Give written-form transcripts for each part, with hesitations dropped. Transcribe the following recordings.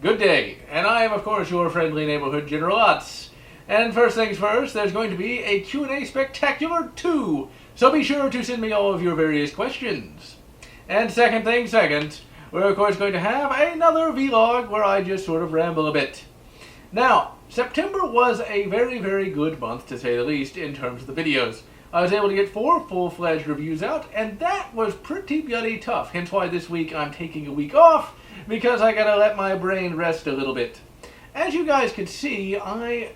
Good day, and I am of course your friendly neighborhood General Lotz. And first things first, there's going to be a Q&A Spectacular 2, so be sure to send me all of your various questions. And second thing second, we're of course going to have another vlog where I just sort of ramble a bit. Now, September was a very, very good month to say the least in terms of the videos. I was able to get 4 full-fledged reviews out, and that was pretty bloody tough, hence why this week I'm taking a week off, because I gotta let my brain rest a little bit. As you guys can see, I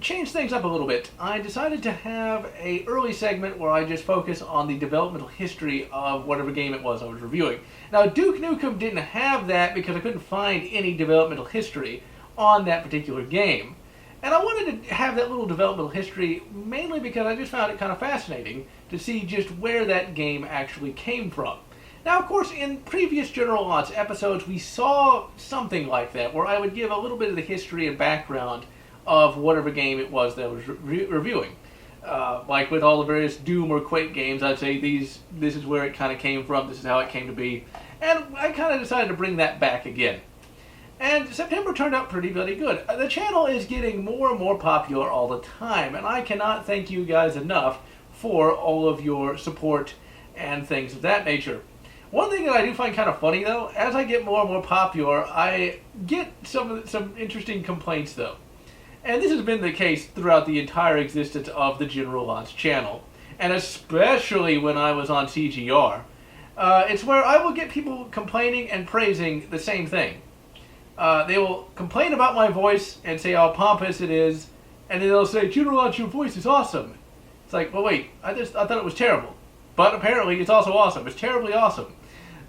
changed things up a little bit. I decided to have an early segment where I just focus on the developmental history of whatever game it was I was reviewing. Now, Duke Nukem didn't have that because I couldn't find any developmental history on that particular game. And I wanted to have that little developmental history mainly because I just found it kind of fascinating to see just where that game actually came from. Now, of course, in previous General Lotz episodes, we saw something like that, where I would give a little bit of the history and background of whatever game it was that I was reviewing. Like with all the various Doom or Quake games, I'd say this is where it kind of came from, this is how it came to be. And I kind of decided to bring that back again. And September turned out pretty bloody good. The channel is getting more and more popular all the time, and I cannot thank you guys enough for all of your support and things of that nature. One thing that I do find kind of funny, though, as I get more and more popular, I get some interesting complaints, though. And this has been the case throughout the entire existence of the General Lotz channel, and especially when I was on CGR. It's where I will get people complaining and praising the same thing. They will complain about my voice and say how pompous it is, and then they'll say, General Lotz, your voice is awesome. It's like, well, wait, I thought it was terrible. But apparently it's also awesome. It's terribly awesome.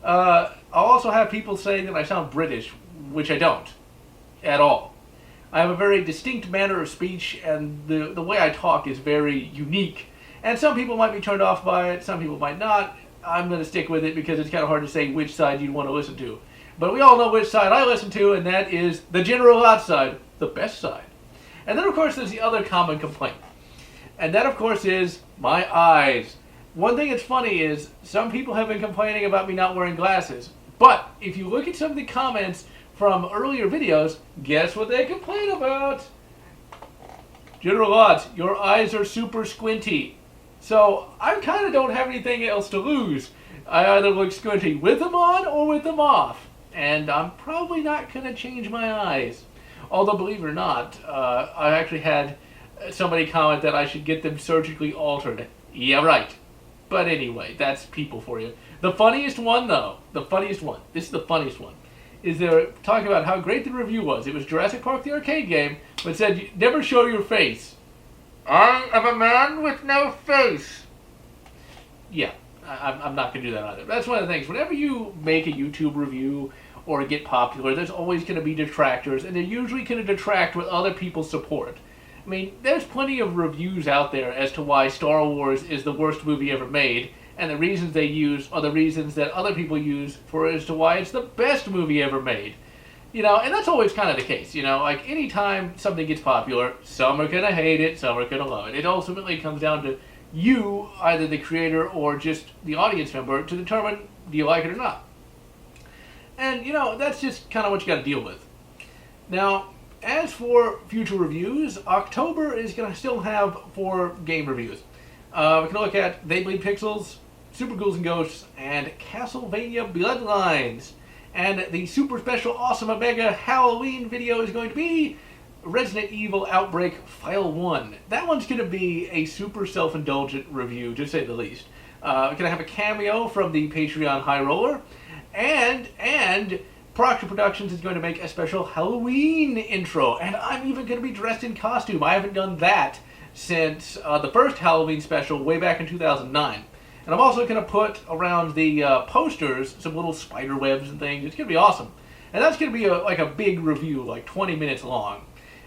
I'll also have people saying that I sound British, which I don't, at all. I have a very distinct manner of speech, and the way I talk is very unique. And some people might be turned off by it, some people might not. I'm going to stick with it because it's kind of hard to say which side you'd want to listen to. But we all know which side I listen to, and that is the General Lotz side, the best side. And then, of course, there's the other common complaint. And that, of course, is my eyes. One thing that's funny is some people have been complaining about me not wearing glasses. But if you look at some of the comments from earlier videos, guess what they complain about? General Lotz, your eyes are super squinty. So I kind of don't have anything else to lose. I either look squinty with them on or with them off. And I'm probably not going to change my eyes. Although, believe it or not, I actually had somebody comment that I should get them surgically altered. Yeah, right. But anyway, that's people for you. The funniest one, though, this is the funniest one, is they're talking about how great the review was. It was Jurassic Park the arcade game, but said, never show your face. I am a man with no face. Yeah, I'm not going to do that either. That's one of the things. Whenever you make a YouTube review or get popular, there's always going to be detractors, and they're usually going to detract with other people's support. I mean, there's plenty of reviews out there as to why Star Wars is the worst movie ever made, and the reasons they use are the reasons that other people use for as to why it's the best movie ever made. You know, and that's always kind of the case, you know, like anytime something gets popular, some are going to hate it, some are going to love it. It ultimately comes down to you, either the creator or just the audience member, to determine do you like it or not. And, you know, that's just kind of what you got to deal with. Now, as for future reviews, October is going to still have 4 game reviews. We can look at They Bleed Pixels, Super Ghouls and Ghosts, and Castlevania Bloodlines. And the super special awesome Omega Halloween video is going to be Resident Evil Outbreak File 1. That one's going to be a super self-indulgent review, to say the least. We're going to have a cameo from the Patreon High Roller, and Proctor Productions is going to make a special Halloween intro, and I'm even going to be dressed in costume. I haven't done that since the first Halloween special way back in 2009. And I'm also going to put around the posters some little spider webs and things. It's going to be awesome. And that's going to be like a big review, like 20 minutes long.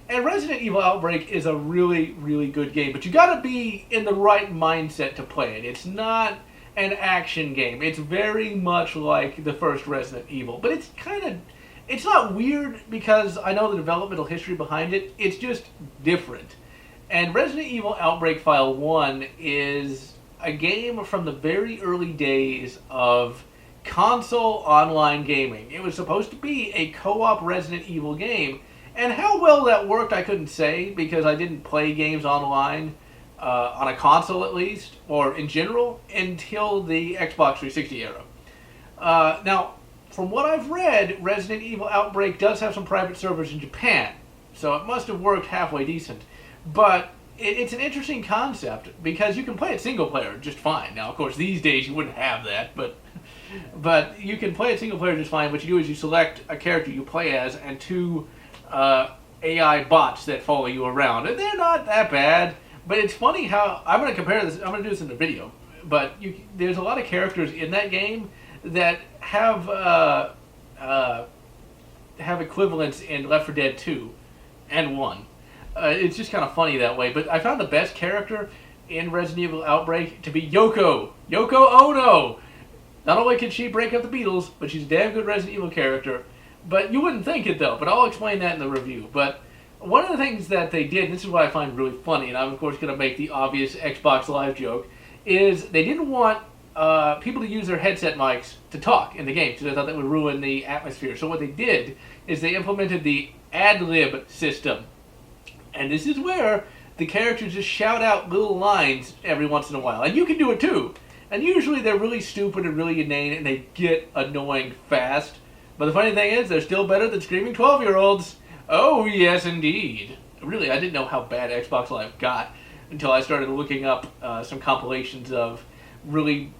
And Resident Evil Outbreak is a really, really good game, but you got to be in the right mindset to play it. It's not an action game. It's very much like the first Resident Evil, but it's not weird because I know the developmental history behind it. It's just different. And Resident Evil Outbreak File 1 is a game from the very early days of console online gaming. It was supposed to be a co-op Resident Evil game, and how well that worked I couldn't say because I didn't play games online on a console at least, or in general, until the Xbox 360 era. Now, from what I've read, Resident Evil Outbreak does have some private servers in Japan, so it must have worked halfway decent. But it's an interesting concept because you can play it single player just fine. Now, of course, these days you wouldn't have that, but you can play it single player just fine. What you do is you select a character you play as and two AI bots that follow you around, and they're not that bad. But it's funny how I'm going to compare this. I'm going to do this in the video, but there's a lot of characters in that game that have equivalents in Left 4 Dead 2 and 1. It's just kind of funny that way. But I found the best character in Resident Evil Outbreak to be Yoko Ono. Not only can she break up the Beatles, but she's a damn good Resident Evil character. But you wouldn't think it though. But I'll explain that in the review. But one of the things that they did, and this is what I find really funny, and I'm of course going to make the obvious Xbox Live joke, is they didn't want people to use their headset mics to talk in the game because they thought that would ruin the atmosphere. So what they did is they implemented the ad-lib system. And this is where the characters just shout out little lines every once in a while. And you can do it too. And usually they're really stupid and really inane and they get annoying fast. But the funny thing is, they're still better than screaming 12-year-olds. Oh, yes, indeed. Really, I didn't know how bad Xbox Live got until I started looking up some compilations of really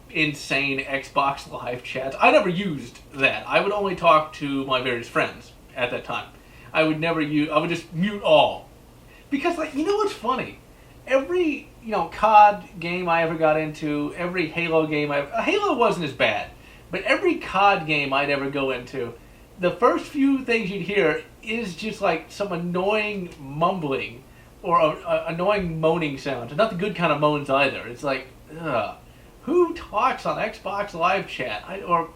insane Xbox Live chats. I never used that. I would only talk to my various friends at that time. I would just mute all. Because, you know what's funny? Every, COD game I ever got into, every Halo game Halo wasn't as bad, but every COD game I'd ever go into, the first few things you'd hear is just like some annoying mumbling or annoying moaning sounds. Not the good kind of moans either. It's like, ugh. Who talks on Xbox Live chat? Or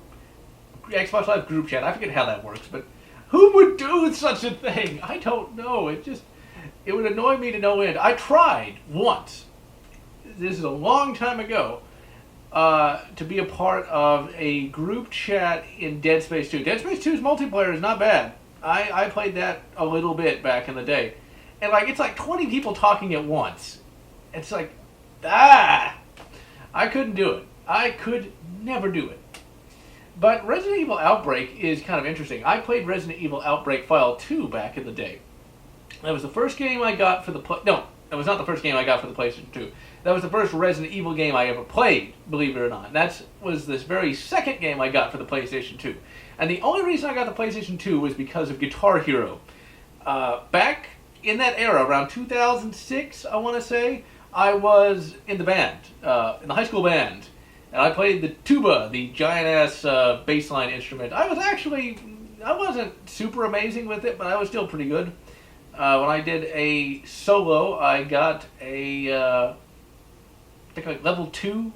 Xbox Live group chat? I forget how that works, but who would do such a thing? I don't know. It would annoy me to no end. I tried once. This is a long time ago. To be a part of a group chat in Dead Space 2. Dead Space 2's multiplayer is not bad. I played that a little bit back in the day. And it's like 20 people talking at once. It's like, I couldn't do it. I could never do it. But Resident Evil Outbreak is kind of interesting. I played Resident Evil Outbreak File 2 back in the day. That was the first game I got for the No, that was not the first game I got for the PlayStation 2. That was the first Resident Evil game I ever played, believe it or not. That was this very second game I got for the PlayStation 2. And the only reason I got the PlayStation 2 was because of Guitar Hero. Back in that era, around 2006, I want to say, I was in the band, in the high school band. And I played the tuba, the giant-ass bassline instrument. I wasn't super amazing with it, but I was still pretty good. When I did a solo, I got I think level 2.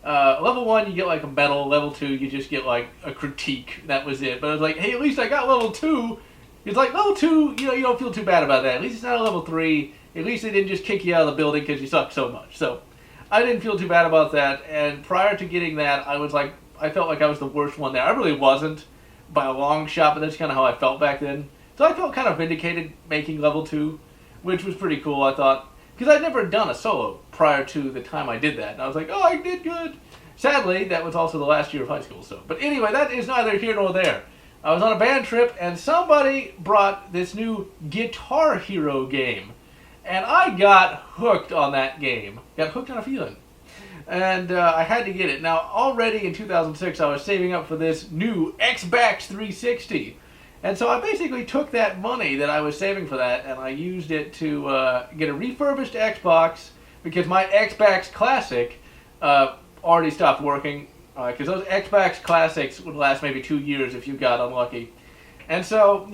Level 1, you get a medal. Level 2, you just get a critique. That was it. But I was like, hey, at least I got level 2. It's like, level 2, you don't feel too bad about that. At least it's not a level 3. At least they didn't just kick you out of the building because you suck so much. So I didn't feel too bad about that. And prior to getting that, I felt like I was the worst one there. I really wasn't by a long shot, but that's kind of how I felt back then. So I felt kind of vindicated making level 2, which was pretty cool, I thought. Because I'd never done a solo prior to the time I did that. And I was like, oh, I did good. Sadly, that was also the last year of high school. But anyway, that is neither here nor there. I was on a band trip, and somebody brought this new Guitar Hero game. And I got hooked on that game. Got hooked on a feeling. And I had to get it. Now, already in 2006, I was saving up for this new Xbox 360. And so I basically took that money that I was saving for that, and I used it to get a refurbished Xbox, because my Xbox Classic already stopped working, because those Xbox Classics would last maybe 2 years if you got unlucky. And so,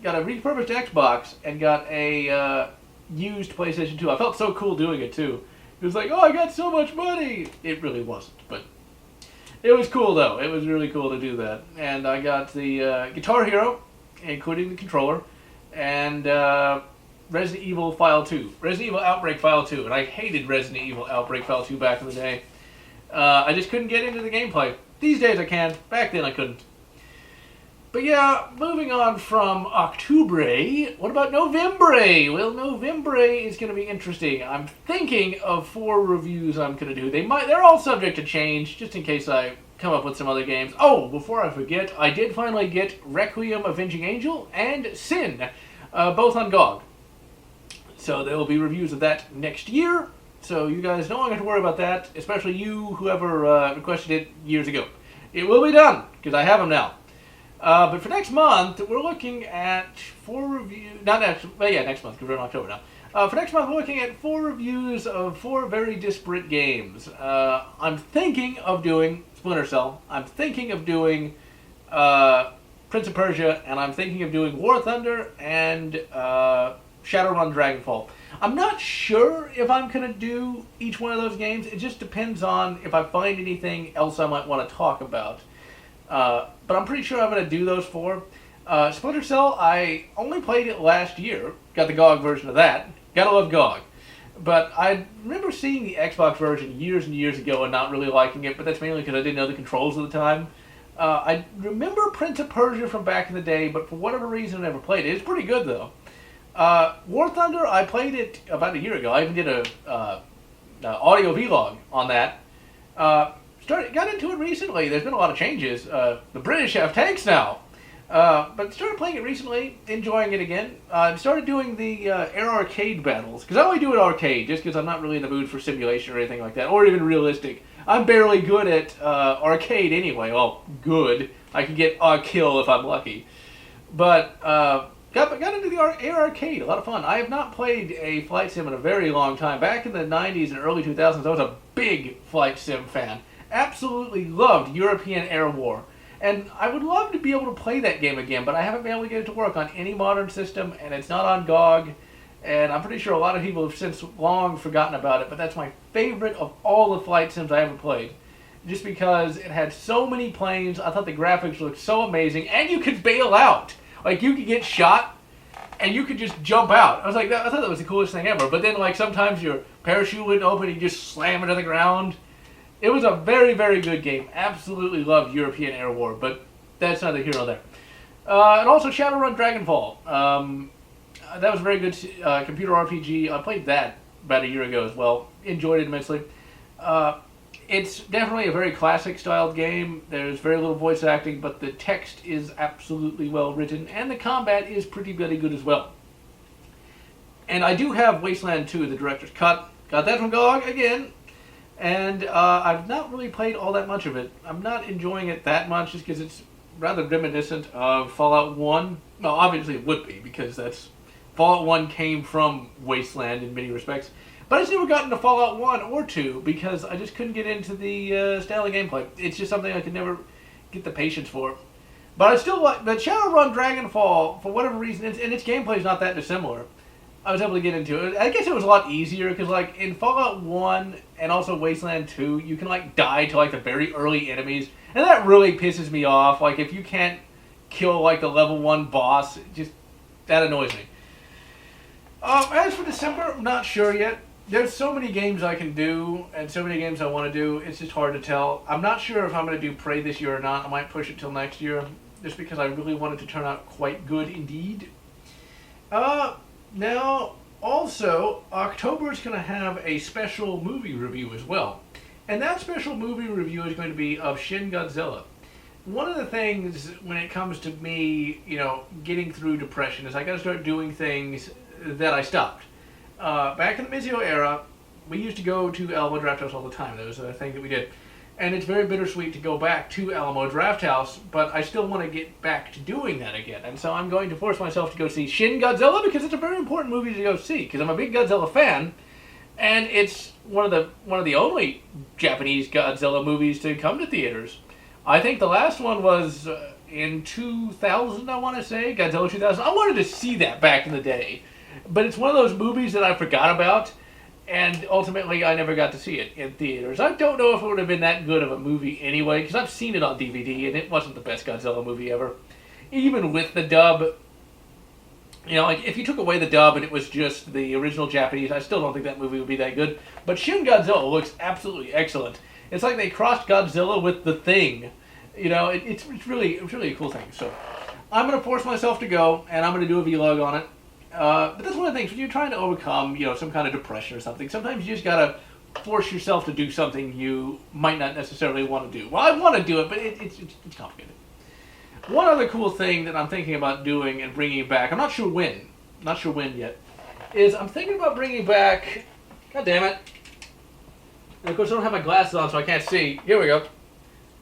got a refurbished Xbox and got a used PlayStation 2. I felt so cool doing it, too. It was like, oh, I got so much money! It really wasn't, but it was cool, though. It was really cool to do that. And I got the Guitar Hero, including the controller, and Resident Evil File 2. Resident Evil Outbreak File 2. And I hated Resident Evil Outbreak File 2 back in the day. I just couldn't get into the gameplay. These days I can. Back then I couldn't. But yeah, moving on from October, what about November? Well, November is going to be interesting. I'm thinking of 4 reviews I'm going to do. They're all subject to change, just in case I come up with some other games. Oh, before I forget, I did finally get Requiem, Avenging Angel, and Sin, both on GOG. So there will be reviews of that next year. So you guys no longer have to worry about that, especially you, whoever requested it years ago. It will be done, because I have them now. But for next month, we're looking at 4 reviews. Next month, because we're in October now. For next month, we're looking at 4 reviews of 4 very disparate games. I'm thinking of doing Splinter Cell. I'm thinking of doing Prince of Persia, and I'm thinking of doing War Thunder and Shadowrun Dragonfall. I'm not sure if I'm going to do each one of those games. It just depends on if I find anything else I might want to talk about. But I'm pretty sure I'm going to do those 4. Splinter Cell, I only played it last year. Got the GOG version of that. Gotta love GOG. But I remember seeing the Xbox version years and years ago and not really liking it, but that's mainly because I didn't know the controls at the time. I remember Prince of Persia from back in the day, but for whatever reason I never played it. It's pretty good, though. War Thunder, I played it about a year ago. I even did a audio vlog on that. Got into it recently. There's been a lot of changes. The British have tanks now. But started playing it recently, enjoying it again. Started doing the air arcade battles, because I only do it arcade, just because I'm not really in the mood for simulation or anything like that, or even realistic. I'm barely good at arcade anyway. Well, good. I can get a kill if I'm lucky. But got into the air arcade. A lot of fun. I have not played a flight sim in a very long time. Back in the 90s and early 2000s, I was a big flight sim fan. Absolutely loved European Air War. And I would love to be able to play that game again, but I haven't been able to get it to work on any modern system, and it's not on GOG. And I'm pretty sure a lot of people have since long forgotten about it, but that's my favorite of all the flight sims I ever played. Just because it had so many planes, I thought the graphics looked so amazing, and you could bail out. Like, you could get shot, and you could just jump out. I thought that was the coolest thing ever. But then, like, sometimes your parachute wouldn't open, and you just slam it to the ground. It was a very, very good game. Absolutely loved European Air War, but that's neither here nor there. And also Shadowrun Dragonfall. That was a very good computer RPG. I played that about a year ago as well. Enjoyed it immensely. It's definitely a very classic-styled game. There's very little voice acting, but the text is absolutely well written, and the combat is pretty bloody good as well. And I do have Wasteland 2, the director's cut. Got that from GOG again. And I've not really played all that much of it. I'm not enjoying it that much just because it's rather reminiscent of Fallout 1. Well, obviously it would be, because Fallout 1 came from Wasteland in many respects. But I just never got into Fallout 1 or 2 because I just couldn't get into the style of gameplay. It's just something I could never get the patience for. But I still like... But Shadowrun Dragonfall, for whatever reason, and its gameplay is not that dissimilar, I was able to get into it. I guess it was a lot easier because, like, in Fallout 1 and also Wasteland 2, you can, like, die to, like, the very early enemies. And that really pisses me off. Like, if you can't kill, like, the level 1 boss, that annoys me. As for December, I'm not sure yet. There's so many games I can do and so many games I want to do. It's just hard to tell. I'm not sure if I'm going to do Prey this year or not. I might push it till next year just because I really want it to turn out quite good indeed. Now, also, October is going to have a special movie review as well. And that special movie review is going to be of Shin Godzilla. One of the things when it comes to me, getting through depression is I got to start doing things that I stopped. Back in the Mizuho era, we used to go to Alamo Drafthouse all the time. That was a thing that we did. And it's very bittersweet to go back to Alamo Drafthouse, but I still want to get back to doing that again. And so I'm going to force myself to go see Shin Godzilla because it's a very important movie to go see. Because I'm a big Godzilla fan, and it's one of the only Japanese Godzilla movies to come to theaters. I think the last one was in 2000, I want to say, Godzilla 2000. I wanted to see that back in the day, but it's one of those movies that I forgot about. And ultimately, I never got to see it in theaters. I don't know if it would have been that good of a movie anyway, because I've seen it on DVD, and it wasn't the best Godzilla movie ever. Even with the dub, like if you took away the dub and it was just the original Japanese, I still don't think that movie would be that good. But Shin Godzilla looks absolutely excellent. It's like they crossed Godzilla with the Thing. You know, it's really a cool thing. So I'm going to force myself to go, and I'm going to do a vlog on it. But that's one of the things when you're trying to overcome, you know, some kind of depression or something. Sometimes you just gotta force yourself to do something you might not necessarily want to do. Well, I want to do it, but it's complicated. One other cool thing that I'm thinking about doing and bringing back, I'm not sure when yet, is I'm thinking about bringing back, god damn it, and of course I don't have my glasses on so I can't see, here we go,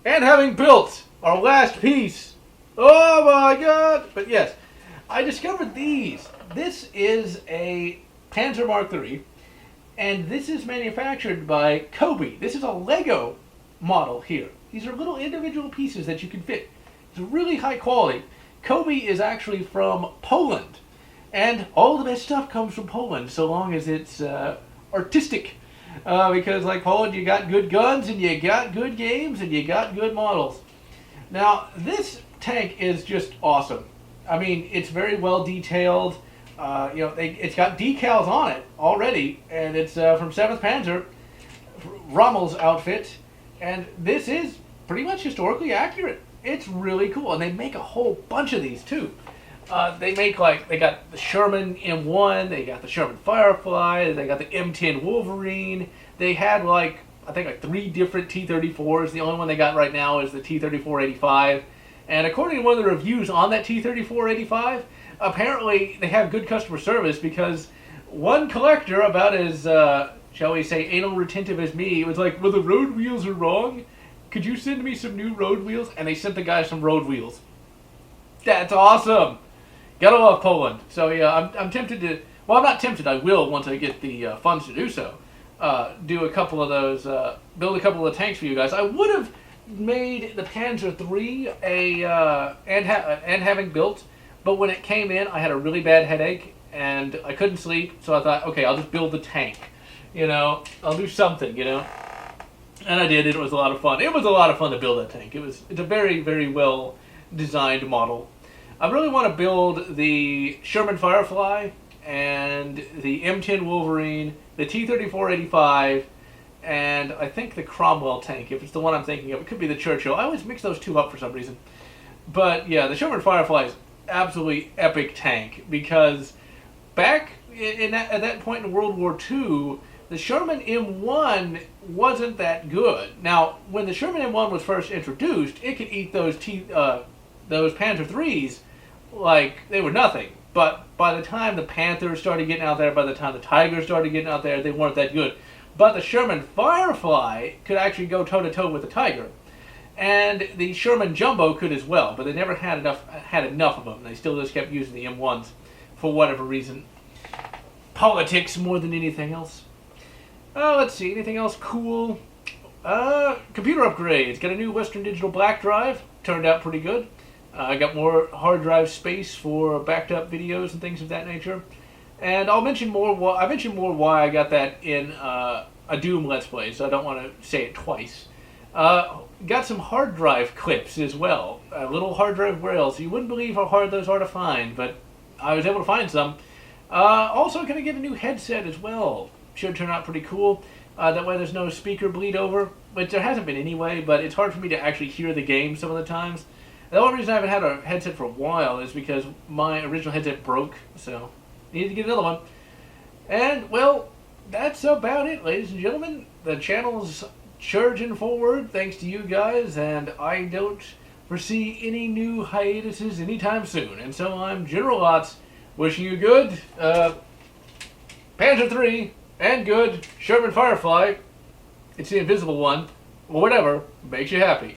and having built our last piece, oh my god, but yes, I discovered these. This is a Panzer Mark III, and this is manufactured by Kobe. This is a Lego model here. These are little individual pieces that you can fit. It's really high quality. Kobe is actually from Poland, and all the best stuff comes from Poland, so long as it's artistic. Because like Poland, you got good guns, and you got good games, and you got good models. Now, this tank is just awesome. I mean, it's very well detailed. You know, it's got decals on it already, and it's from 7th Panzer, Rommel's outfit, and this is pretty much historically accurate. It's really cool, and they make a whole bunch of these too. They make they got the Sherman M1, they got the Sherman Firefly, they got the M10 Wolverine. They had I think 3 different T-34s. The only one they got right now is the T-34-85. And according to one of the reviews on that T-34-85, apparently they have good customer service because one collector, about as, shall we say, anal retentive as me, was like, well, the road wheels are wrong. Could you send me some new road wheels? And they sent the guy some road wheels. That's awesome. Gotta love Poland. So yeah, I'm tempted to, well, I'm not tempted, I will once I get the funds to do so. Do a couple of those, build a couple of tanks for you guys. I would have made the Panzer III and having built, but when it came in, I had a really bad headache and I couldn't sleep, so I thought, okay, I'll just build the tank. You know, I'll do something, you know. And I did. It was a lot of fun. It was a lot of fun to build that tank. It's a very, very well designed model. I really want to build the Sherman Firefly and the M10 Wolverine, the T-34-85, and I think the Cromwell tank, if it's the one I'm thinking of. It could be the Churchill. I always mix those two up for some reason. But yeah, the Sherman Firefly is absolutely epic tank because back at that point in World War II, the Sherman M1 wasn't that good. Now, when the Sherman M1 was first introduced, it could eat those Panzer IIIs like they were nothing. But by the time the Panthers started getting out there, by the time the Tigers started getting out there, they weren't that good. But the Sherman Firefly could actually go toe-to-toe with the Tiger. And the Sherman Jumbo could as well, but they never had enough of them. They still just kept using the M1s for whatever reason. Politics more than anything else. Let's see, anything else cool? Computer upgrades. Got a new Western Digital black drive. Turned out pretty good. I got more hard drive space for backed up videos and things of that nature. And I'll mention more. I mentioned more why I got that in a Doom Let's Play, so I don't want to say it twice. Got some hard drive clips as well. Little hard drive rails. You wouldn't believe how hard those are to find, but I was able to find some. Also going to get a new headset as well. Should turn out pretty cool. That way there's no speaker bleed over, which there hasn't been anyway, but it's hard for me to actually hear the game some of the times. The only reason I haven't had a headset for a while is because my original headset broke, so I need to get another one. And, well, that's about it, ladies and gentlemen. The channel's charging forward thanks to you guys, and I don't foresee any new hiatuses anytime soon. And so I'm General Lotz, wishing you good Panzer III and good Sherman Firefly. It's the invisible one, or whatever makes you happy.